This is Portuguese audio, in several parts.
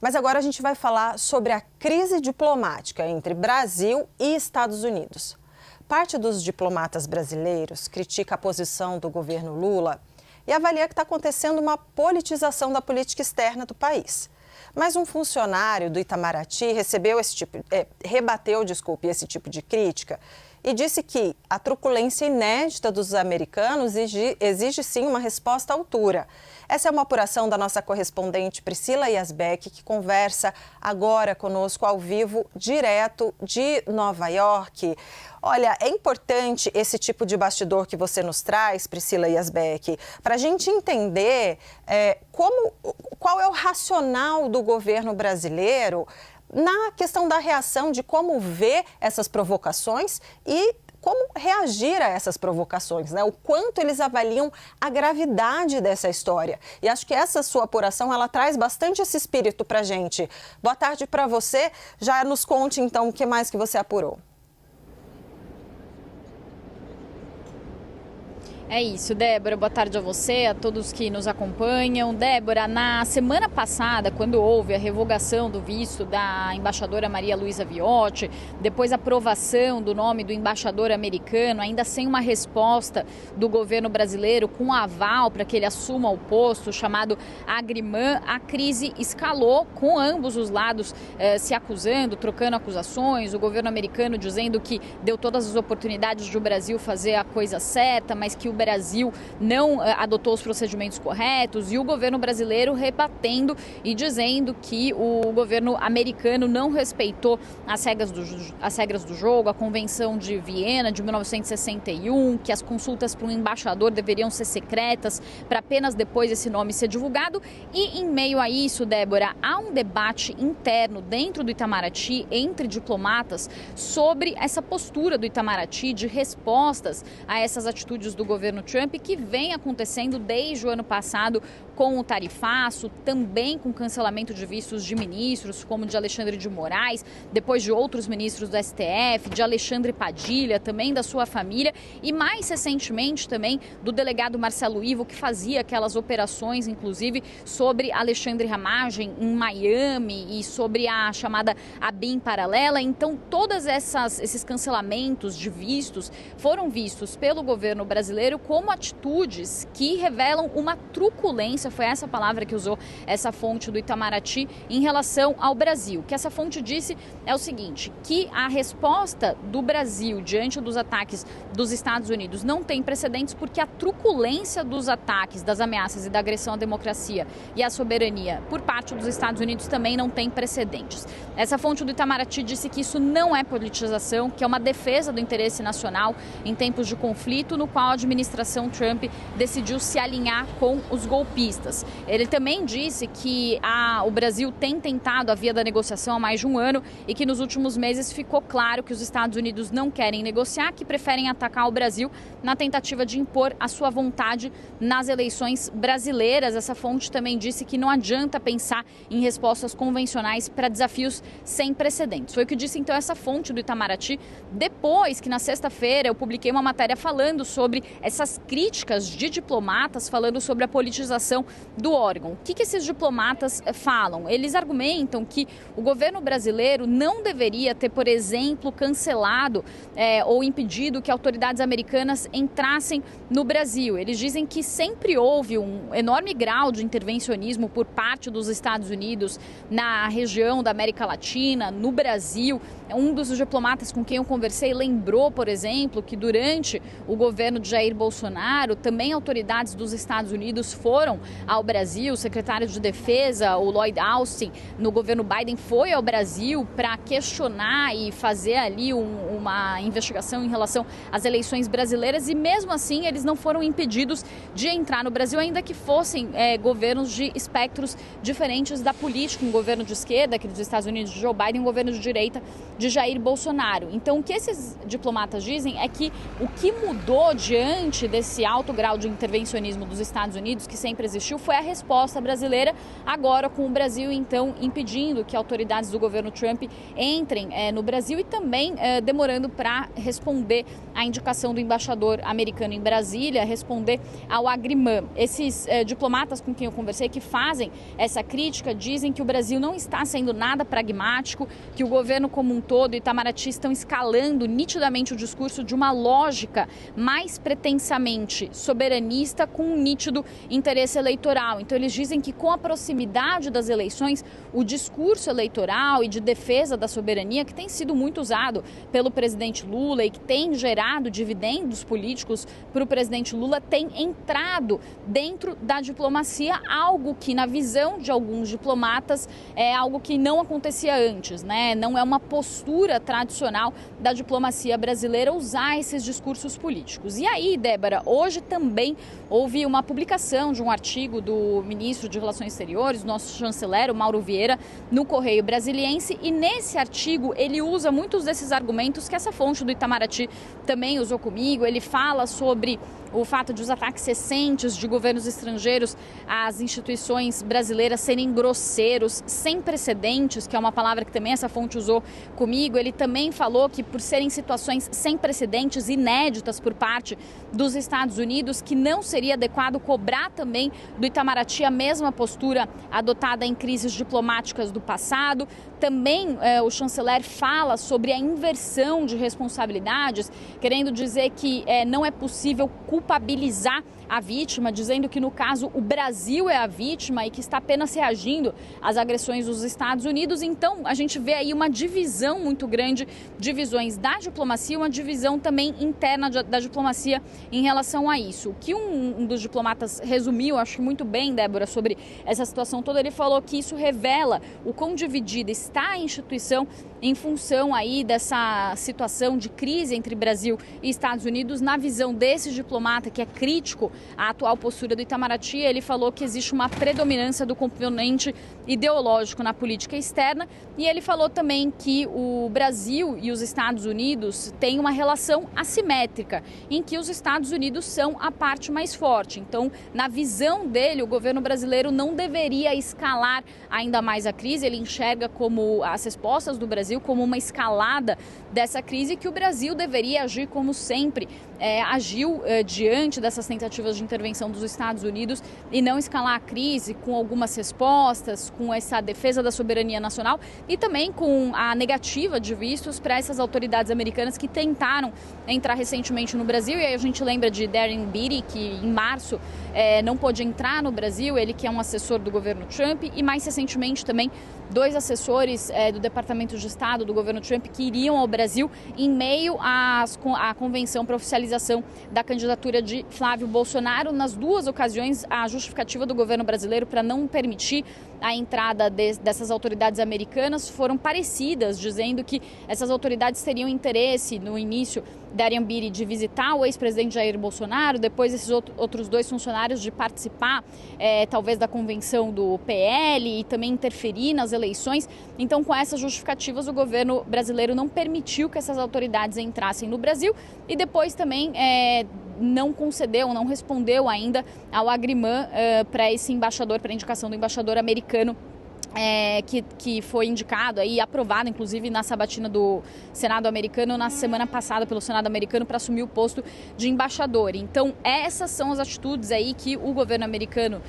Mas agora a gente vai falar sobre a crise diplomática entre Brasil e Estados Unidos. Parte dos diplomatas brasileiros critica a posição do governo Lula e avalia que está acontecendo uma politização da política externa do país. Mas um funcionário do Itamaraty rebateu esse tipo de crítica e disse que a truculência inédita dos americanos exige sim uma resposta à altura. Essa é uma apuração da nossa correspondente Priscila Yasbeck, que conversa agora conosco ao vivo, direto de Nova York. Olha, é importante esse tipo de bastidor que você nos traz, Priscila Yasbeck, para a gente entender qual é o racional do governo brasileiro na questão da reação, de como ver essas provocações e como reagir a essas provocações, né? O quanto eles avaliam a gravidade dessa história. E acho que essa sua apuração, ela traz bastante esse espírito para a gente. Boa tarde para você. Já nos conte, então, o que mais que você apurou. É isso, Débora. Boa tarde a você, a todos que nos acompanham. Débora, na semana passada, quando houve a revogação do visto da embaixadora Maria Luísa Viotti, depois a aprovação do nome do embaixador americano, ainda sem uma resposta do governo brasileiro com aval para que ele assuma o posto chamado Agriman, a crise escalou com ambos os lados se acusando, trocando acusações, o governo americano dizendo que deu todas as oportunidades de o Brasil fazer a coisa certa, mas que o Brasil não adotou os procedimentos corretos, e o governo brasileiro rebatendo e dizendo que o governo americano não respeitou as regras do jogo, a Convenção de Viena de 1961, que as consultas para um embaixador deveriam ser secretas para apenas depois esse nome ser divulgado. E em meio a isso, Débora, há um debate interno dentro do Itamaraty, entre diplomatas, sobre essa postura do Itamaraty de respostas a essas atitudes do governo Trump, que vem acontecendo desde o ano passado com o tarifaço, também com cancelamento de vistos de ministros, como de Alexandre de Moraes, depois de outros ministros do STF, de Alexandre Padilha, também da sua família, e mais recentemente também do delegado Marcelo Ivo, que fazia aquelas operações, inclusive, sobre Alexandre Ramagem em Miami e sobre a chamada ABIN paralela. Então, todos esses cancelamentos de vistos foram vistos pelo governo brasileiro como atitudes que revelam uma truculência, foi essa palavra que usou essa fonte do Itamaraty, em relação ao Brasil. O que essa fonte disse é o seguinte, que a resposta do Brasil diante dos ataques dos Estados Unidos não tem precedentes, porque a truculência dos ataques, das ameaças e da agressão à democracia e à soberania por parte dos Estados Unidos também não tem precedentes. Essa fonte do Itamaraty disse que isso não é politização, que é uma defesa do interesse nacional em tempos de conflito, no qual a administração Trump decidiu se alinhar com os golpistas. Ele também disse que o Brasil tem tentado a via da negociação há mais de um ano e que nos últimos meses ficou claro que os Estados Unidos não querem negociar, que preferem atacar o Brasil na tentativa de impor a sua vontade nas eleições brasileiras. Essa fonte também disse que não adianta pensar em respostas convencionais para desafios sem precedentes. Foi o que disse então essa fonte do Itamaraty, depois que na sexta-feira eu publiquei uma matéria falando sobre essas críticas de diplomatas, falando sobre a politização do órgão. O que esses diplomatas falam? Eles argumentam que o governo brasileiro não deveria ter, por exemplo, cancelado ou impedido que autoridades americanas entrassem no Brasil. Eles dizem que sempre houve um enorme grau de intervencionismo por parte dos Estados Unidos na região da América Latina, no Brasil. Um dos diplomatas com quem eu conversei lembrou, por exemplo, que durante o governo de Jair Bolsonaro, também autoridades dos Estados Unidos foram ao Brasil. O secretário de Defesa, o Lloyd Austin, no governo Biden, foi ao Brasil para questionar e fazer ali uma investigação em relação às eleições brasileiras, e mesmo assim eles não foram impedidos de entrar no Brasil, ainda que fossem governos de espectros diferentes da política, um governo de esquerda, aquele dos Estados Unidos de Joe Biden, um governo de direita de Jair Bolsonaro. Então, o que esses diplomatas dizem é que o que mudou diante diante desse alto grau de intervencionismo dos Estados Unidos, que sempre existiu, foi a resposta brasileira, agora com o Brasil, então, impedindo que autoridades do governo Trump entrem no Brasil e também demorando para responder à indicação do embaixador americano em Brasília, responder ao Agriman. Esses diplomatas com quem eu conversei que fazem essa crítica dizem que o Brasil não está sendo nada pragmático, que o governo como um todo e Itamaraty estão escalando nitidamente o discurso de uma lógica mais pretensamente soberanista com um nítido interesse eleitoral. Então eles dizem que com a proximidade das eleições, o discurso eleitoral e de defesa da soberania, que tem sido muito usado pelo presidente Lula e que tem gerado dividendos políticos para o presidente Lula, tem entrado dentro da diplomacia, algo que na visão de alguns diplomatas é algo que não acontecia antes, né? Não é uma postura tradicional da diplomacia brasileira usar esses discursos políticos. E aí, Débora, hoje também houve uma publicação de um artigo do ministro de Relações Exteriores, nosso chanceler, o Mauro Vieira, no Correio Brasiliense, e nesse artigo ele usa muitos desses argumentos que essa fonte do Itamaraty também usou comigo. Ele fala sobre o fato de os ataques recentes de governos estrangeiros às instituições brasileiras serem grosseiros, sem precedentes, que é uma palavra que também essa fonte usou comigo. Ele também falou que por serem situações sem precedentes, inéditas por parte dos Estados Unidos, que não seria adequado cobrar também do Itamaraty a mesma postura adotada em crises diplomáticas do passado. Também o chanceler fala sobre a inversão de responsabilidades, querendo dizer que não é possível culpabilizar a vítima, dizendo que no caso o Brasil é a vítima e que está apenas reagindo às agressões dos Estados Unidos. Então a gente vê aí uma divisão muito grande, divisões da diplomacia, uma divisão também interna da diplomacia em relação a isso. O que um dos diplomatas resumiu, acho que muito bem, Débora, sobre essa situação toda, ele falou que isso revela o quão dividida está a instituição em função aí dessa situação de crise entre Brasil e Estados Unidos. Na visão desse diplomata, que é crítico à atual postura do Itamaraty, ele falou que existe uma predominância do componente ideológico na política externa, e ele falou também que o Brasil e os Estados Unidos têm uma relação assimétrica, em que os Estados Unidos são a parte mais forte. Então, na visão dele, o governo brasileiro não deveria escalar ainda mais a crise. Ele enxerga como as respostas do Brasil como uma escalada dessa crise, que o Brasil deveria agir como sempre agiu diante dessas tentativas de intervenção dos Estados Unidos e não escalar a crise com algumas respostas, com essa defesa da soberania nacional e também com a negativa de vistos para essas autoridades americanas que tentaram entrar recentemente no Brasil. E aí a gente lembra de Darren Beatty, que em março não pôde entrar no Brasil, ele que é um assessor do governo Trump, e mais recentemente também 2 assessores do Departamento de Estado do governo Trump que iriam ao Brasil em meio à convenção para oficialização da candidatura de Flávio Bolsonaro. Nas 2 ocasiões, a justificativa do governo brasileiro para não permitir a entrada dessas autoridades americanas foram parecidas, dizendo que essas autoridades teriam interesse, no início, Darren Beatty, de visitar o ex-presidente Jair Bolsonaro, depois esses outros 2 funcionários de participar, talvez, da convenção do PL e também interferir nas eleições. Então, com essas justificativas, o governo brasileiro não permitiu que essas autoridades entrassem no Brasil e depois também não concedeu, não respondeu ainda ao Agriman para esse embaixador, para a indicação do embaixador americano, que foi indicado e aprovado, inclusive, na sabatina do Senado americano na semana passada pelo Senado americano para assumir o posto de embaixador. Então, essas são as atitudes aí que o governo americano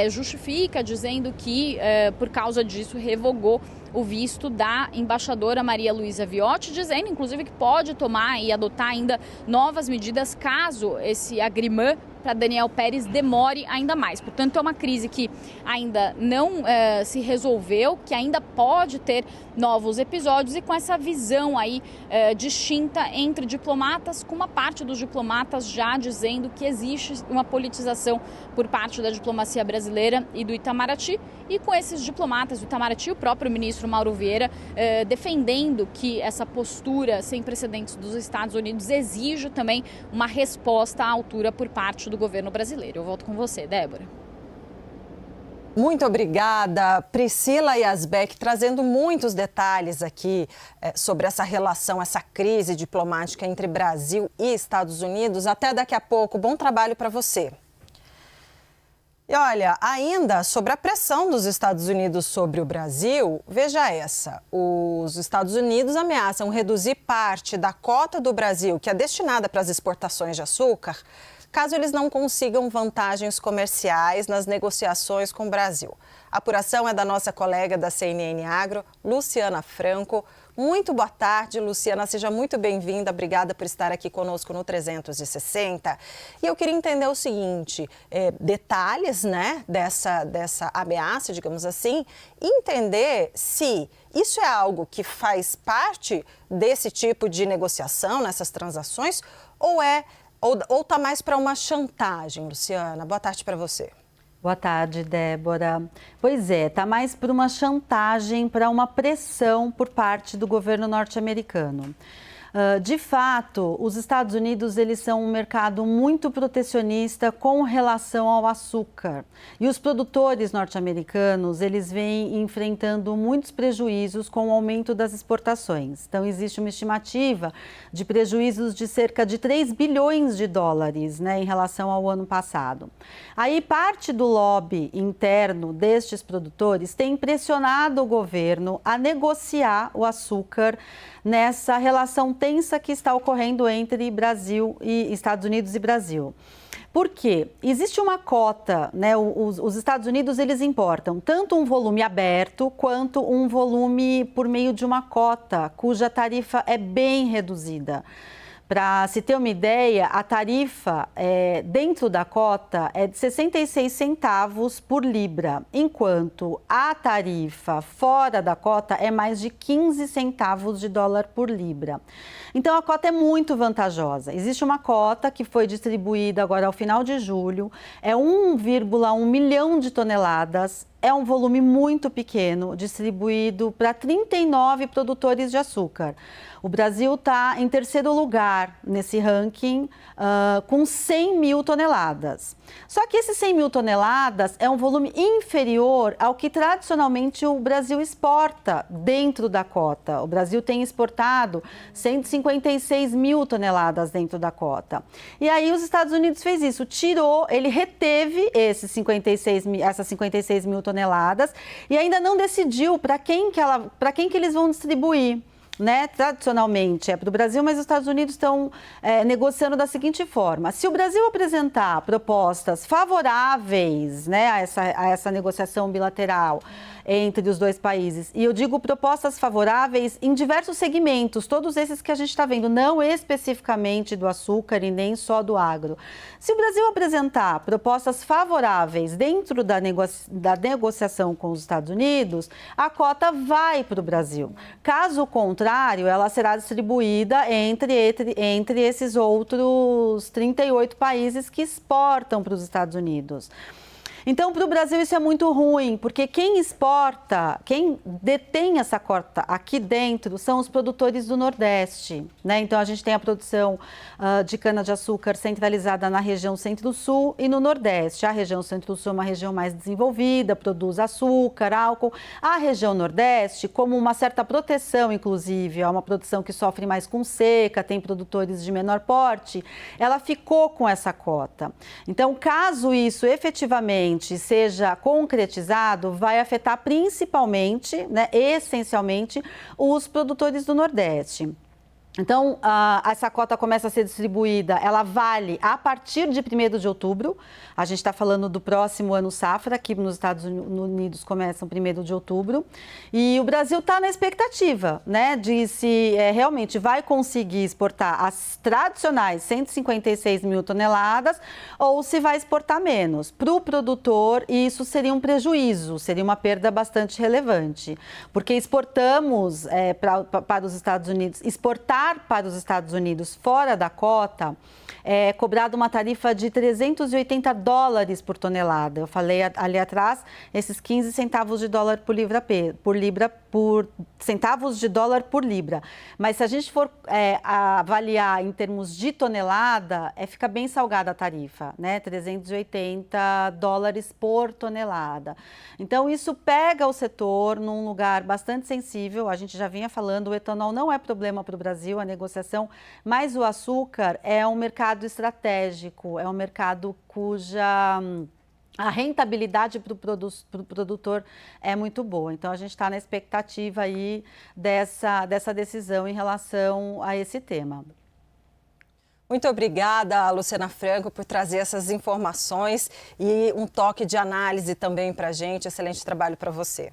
justifica, dizendo que, por causa disso, revogou o visto da embaixadora Maria Luísa Viotti, dizendo, inclusive, que pode tomar e adotar ainda novas medidas caso esse Agriman para Daniel Pérez demore ainda mais. Portanto, é uma crise que ainda não se resolveu, que ainda pode ter novos episódios, e com essa visão aí distinta entre diplomatas, com uma parte dos diplomatas já dizendo que existe uma politização por parte da diplomacia brasileira e do Itamaraty, e com esses diplomatas do Itamaraty, o próprio ministro Mauro Vieira defendendo que essa postura sem precedentes dos Estados Unidos exige também uma resposta à altura por parte do governo brasileiro. Eu volto com você, Débora. Muito obrigada, Priscila Yazbek, trazendo muitos detalhes aqui sobre essa relação, essa crise diplomática entre Brasil e Estados Unidos. Até daqui a pouco. Bom trabalho para você. E olha, ainda sobre a pressão dos Estados Unidos sobre o Brasil, veja essa. Os Estados Unidos ameaçam reduzir parte da cota do Brasil, que é destinada para as exportações de açúcar, caso eles não consigam vantagens comerciais nas negociações com o Brasil. A apuração é da nossa colega da CNN Agro, Luciana Franco. Muito boa tarde, Luciana. Seja muito bem-vinda. Obrigada por estar aqui conosco no 360. E eu queria entender o seguinte, detalhes, né, dessa ameaça, digamos assim, e entender se isso é algo que faz parte desse tipo de negociação, nessas transações, ou está mais para uma chantagem, Luciana? Boa tarde para você. Boa tarde, Débora. Pois é, está mais para uma chantagem, para uma pressão por parte do governo norte-americano. De fato, os Estados Unidos eles são um mercado muito protecionista com relação ao açúcar. E os produtores norte-americanos eles vêm enfrentando muitos prejuízos com o aumento das exportações. Então, existe uma estimativa de prejuízos de cerca de 3 bilhões de dólares, né, em relação ao ano passado. Aí, parte do lobby interno destes produtores tem pressionado o governo a negociar o açúcar nessa relação tensa que está ocorrendo entre Brasil e Estados Unidos e Brasil. Por quê? Existe uma cota, né? Os Estados Unidos eles importam tanto um volume aberto quanto um volume por meio de uma cota, cuja tarifa é bem reduzida. Para se ter uma ideia, a tarifa dentro da cota é de 66 centavos por libra, enquanto a tarifa fora da cota é mais de 15 centavos de dólar por libra. Então, a cota é muito vantajosa. Existe uma cota que foi distribuída agora ao final de julho, é 1,1 milhão de toneladas. É um volume muito pequeno, distribuído para 39 produtores de açúcar. O Brasil está em terceiro lugar nesse ranking, com 100 mil toneladas. Só que esses 100 mil toneladas é um volume inferior ao que tradicionalmente o Brasil exporta dentro da cota. O Brasil tem exportado 156 mil toneladas dentro da cota. E aí os Estados Unidos fez isso, ele reteve essas 56 mil toneladas e ainda não decidiu para quem que eles vão distribuir. Né? Tradicionalmente é para o Brasil, mas os Estados Unidos estão negociando da seguinte forma: se o Brasil apresentar propostas favoráveis, né, a essa negociação bilateral entre os dois países, e eu digo propostas favoráveis em diversos segmentos, todos esses que a gente está vendo, não especificamente do açúcar e nem só do agro. Se o Brasil apresentar propostas favoráveis dentro da negociação com os Estados Unidos, a cota vai para o Brasil. Caso contrário, ela será distribuída entre esses outros 38 países que exportam para os Estados Unidos. Então, para o Brasil isso é muito ruim, porque quem exporta, quem detém essa cota aqui dentro são os produtores do Nordeste, né? Então, a gente tem a produção de cana-de-açúcar centralizada na região Centro-Sul e no Nordeste. A região Centro-Sul é uma região mais desenvolvida, produz açúcar, álcool. A região Nordeste, como uma certa proteção, inclusive, é uma produção que sofre mais com seca, tem produtores de menor porte, ela ficou com essa cota. Então, caso isso efetivamente seja concretizado, vai afetar principalmente, né, essencialmente, os produtores do Nordeste. Então, essa cota começa a ser distribuída, ela vale a partir de 1º de outubro. A gente está falando do próximo ano safra, aqui nos Estados Unidos começa 1º de outubro. E o Brasil está na expectativa, né, de se realmente vai conseguir exportar as tradicionais 156 mil toneladas ou se vai exportar menos. Para o produtor, isso seria um prejuízo, seria uma perda bastante relevante, porque exportamos para os Estados Unidos, exportar para os Estados Unidos fora da cota é cobrada uma tarifa de 380 dólares por tonelada. Eu falei ali atrás, esses 15 centavos de dólar por libra por centavos de dólar por libra. Mas se a gente for avaliar em termos de tonelada, fica bem salgada a tarifa, né? 380 dólares por tonelada. Então, isso pega o setor num lugar bastante sensível. A gente já vinha falando, o etanol não é problema para o Brasil, a negociação, mas o açúcar é um mercado estratégico, é um mercado cuja a rentabilidade para o produtor é muito boa. Então, a gente está na expectativa aí dessa decisão em relação a esse tema. Muito obrigada, Luciana Franco, por trazer essas informações e um toque de análise também para a gente. Excelente trabalho para você.